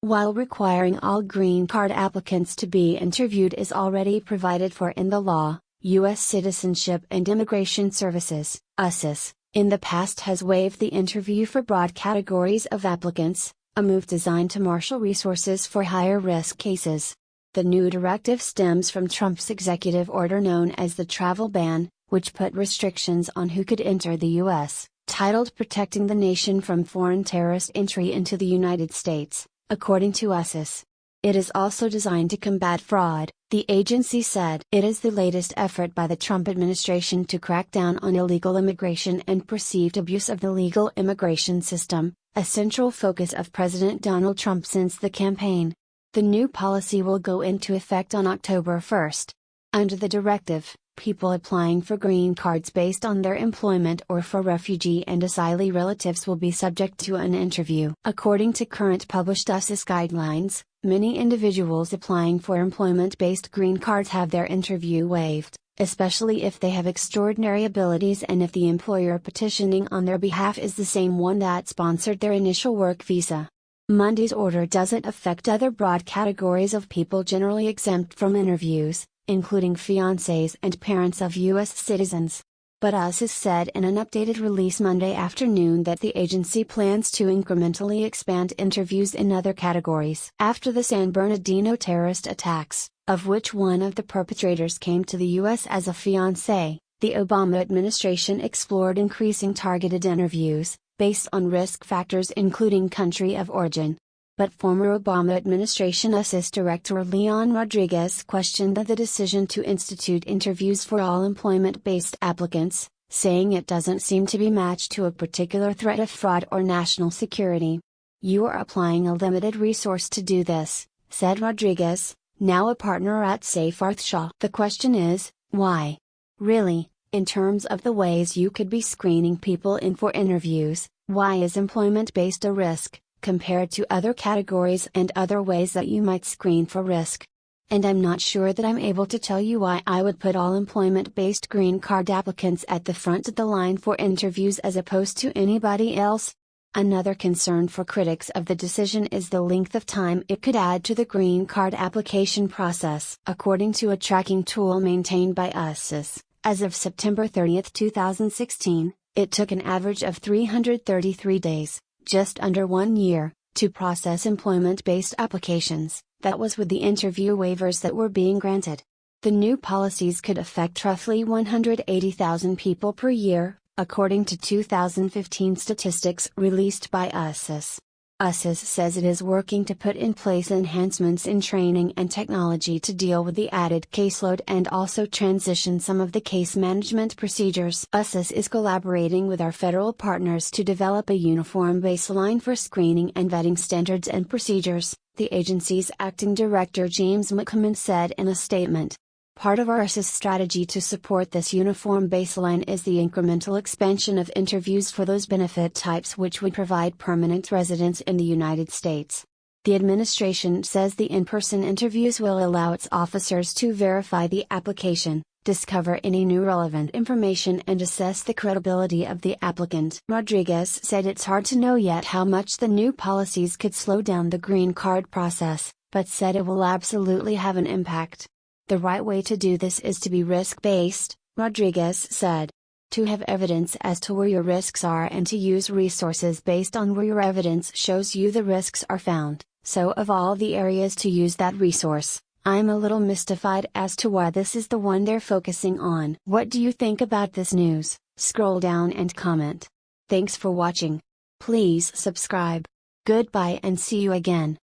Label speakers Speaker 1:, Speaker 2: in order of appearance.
Speaker 1: while requiring all green card applicants to be interviewed is already provided for in the law. U.S. Citizenship and Immigration Services, USCIS, in the past has waived the interview for broad categories of applicants, a move designed to marshal resources for higher risk cases. The new directive stems from Trump's executive order known as the travel ban, which put restrictions on who could enter the U.S., titled Protecting the Nation from Foreign Terrorist Entry into the United States, according to USCIS. It is also designed to combat fraud, the agency said. It is the latest effort by the Trump administration to crack down on illegal immigration and perceived abuse of the legal immigration system, a central focus of President Donald Trump since the campaign. The new policy will go into effect on October 1. Under the directive, people applying for green cards based on their employment or for refugee and asylee relatives will be subject to an interview. According to current published USCIS guidelines, many individuals applying for employment-based green cards have their interview waived, especially if they have extraordinary abilities and if the employer petitioning on their behalf is the same one that sponsored their initial work visa. Monday's order doesn't affect other broad categories of people generally exempt from interviews, including fiancés and parents of U.S. citizens. But USCIS said in an updated release Monday afternoon that the agency plans to incrementally expand interviews in other categories. After the San Bernardino terrorist attacks, of which one of the perpetrators came to the U.S. as a fiancé, the Obama administration explored increasing targeted interviews, based on risk factors including country of origin. But former Obama administration USCIS Director Leon Rodriguez questioned the decision to institute interviews for all employment-based applicants, saying it doesn't seem to be matched to a particular threat of fraud or national security. "You are applying a limited resource to do this," said Rodriguez, now a partner at Seyfarth Shaw. "The question is, why? Really, in terms of the ways you could be screening people in for interviews, why is employment-based a risk, compared to other categories and other ways that you might screen for risk? And I'm not sure that I'm able to tell you why I would put all employment-based green card applicants at the front of the line for interviews as opposed to anybody else." Another concern for critics of the decision is the length of time it could add to the green card application process. According to a tracking tool maintained by USCIS, as of September 30, 2016, it took an average of 333 days, just under 1 year, to process employment-based applications. That was with the interview waivers that were being granted. The new policies could affect roughly 180,000 people per year, according to 2015 statistics released by USCIS. USCIS says it is working to put in place enhancements in training and technology to deal with the added caseload and also transition some of the case management procedures. USCIS is collaborating with our federal partners to develop a uniform baseline for screening and vetting standards and procedures, the agency's acting director James McCammon said in a statement. Part of our USCIS strategy to support this uniform baseline is the incremental expansion of interviews for those benefit types which would provide permanent residence in the United States. The administration says the in-person interviews will allow its officers to verify the application, discover any new relevant information and assess the credibility of the applicant. Rodriguez said it's hard to know yet how much the new policies could slow down the green card process, but said it will absolutely have an impact. "The right way to do this is to be risk-based," Rodriguez said. "To have evidence as to where your risks are and to use resources based on where your evidence shows you the risks are found. So of all the areas to use that resource, I'm a little mystified as to why this is the one they're focusing on." What do you think about this news? Scroll down and comment. Thanks for watching. Please subscribe. Goodbye and see you again.